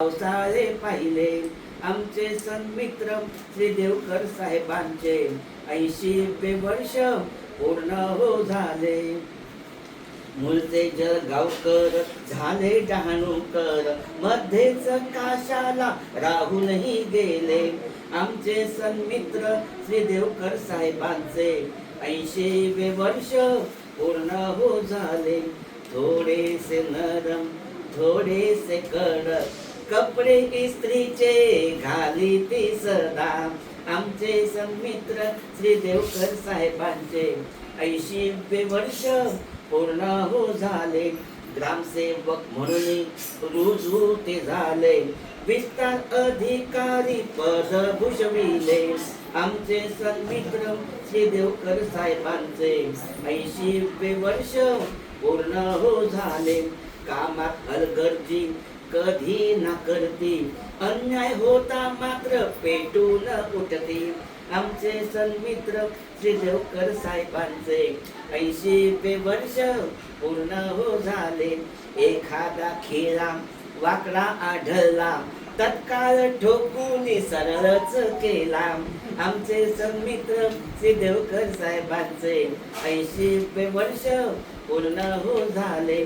पावसाळे पाहिले आमचे सन्मित्र श्री देवकर साहेबांचे 80वे वर्ष पूर्ण हो झाले. मूळचे जळगावकर झाले डहाणूकर, मध्येच काशाला राहूनही गेले. आमचे सन्मित्र श्री देवकर साहेबांचे 80वे वर्ष पूर्ण हो झाले. थोडेसे नरम थोडेसे कडक कपडे इस्त्रीचे घाली ती सदा. आमचे सन्मित्र श्री देवकर साहेबांचे 80वे वर्ष पूर्ण हो झाले. ग्रामसेवक म्हणून रुजू ते झाले, विस्तार अधिकारी पद भूषविले. आमचे सन्मित्र श्री देवकर साहेबांचे 80वे वर्ष पूर्ण हो झाले. कामात हलगर्जी कधी ना करती, अन्याय होता मात्र पेटून उठती. आमचे सन्मित्र श्री देवकर साहेबांचे 80वे वर्ष पूर्ण हो झाले. एखादा खेळा वाकडा आढळला, तत्काळ ठोकून सरळच केला. आमचे सन्मित्र श्री देवकर साहेबांचे 80वे वर्ष पूर्ण हो झाले.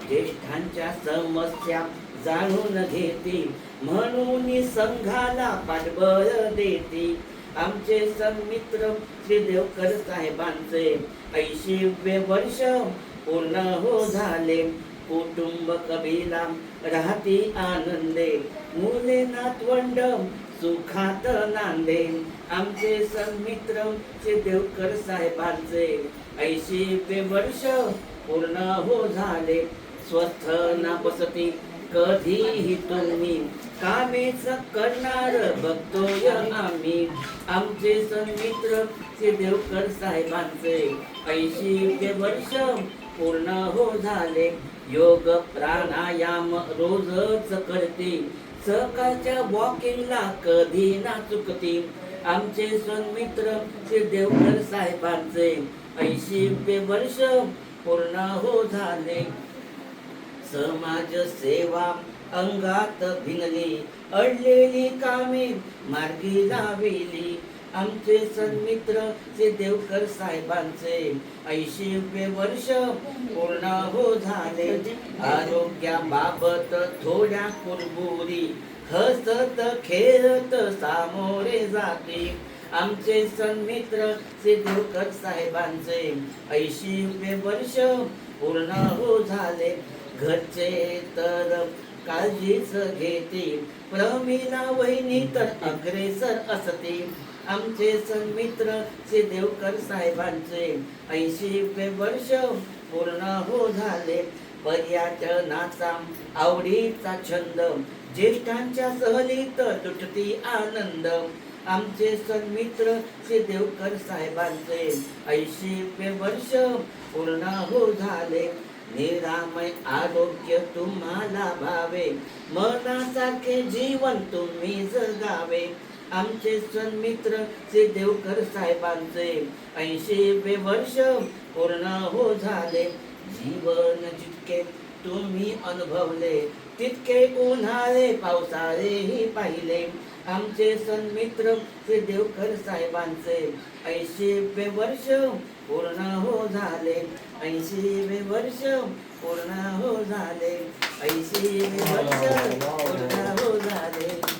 ज्येष्ठांच्या समस्या जाणून घेती, म्हणून संघाला पाठबळ देती. आमचे सन्मित्र श्री देवकर साहेबांचे 80वे वर्ष पूर्ण हो झाले. कुटुंब कबिला राहती आनंदे, मुले नातवंड सुखात नांदे. आमचे सन्मित्र श्री देवकर साहेबांचे 80वे वर्ष पूर्ण हो झाले. स्वस्थ ना बसती कधीही तुम्ही, कामेच करणार बघतोय आम्ही. आमचे सन्मित्र श्री देवकर साहेबांचे 80वे वर्ष पूर्ण हो झाले. योग प्राणायाम रोजच करते, सकाळच्या वॉकिंगला कधी ना चुकती. आमचे सन्मित्र श्री देवकर साहेबांचे 80वे वर्ष पूर्ण हो झाले. समाज सेवा अंगात भिनली, अडलेली कामे मार्गी लाविली. आमचे सन्मित्र श्री देवकर साहेबांचे 80वे वर्ष पूर्ण हो झाले. आरोग्याबाबत थोड्या कुरबुरी, हसत खेळत सामोरे जाते. आमचे सन्मित्र श्री देवकर साहेबांचे 80वे वर्ष पूर्ण हो झाले. घरचे तर काळजीच घेते, प्रमिला वहिनी तर अग्रेसर असते. आमचे सन्मित्र श्री देवकर साहेबांचे 80वे वर्ष पूर्ण हो झाले. पर्यटनाचा आवडीचा छंद, ज्येष्ठांच्या सहलीत लुटती आनंद. आमचे सन्मित्र श्री देवकर साहेबांचे 80वे वर्ष पूर्ण हो झाले. निरामय आरोग्य तुम्हाला भावे, मनासारखे जीवन तुम्ही जगावे. आमचे सन्मित्र श्री देवकर साहेबांचे 80वे वर्ष पूर्ण हो झाले. जीवन जितके तुम्ही अनुभवले, तितके उन्हाळे पावसाळेही पाहिले. आमचे सन्मित्र श्री देवकर साहेबांचे 80वे वर्ष पूर्ण हो झाले. 80वे वर्ष पूर्ण हो झाले. 80वे वर्ष पूर्ण हो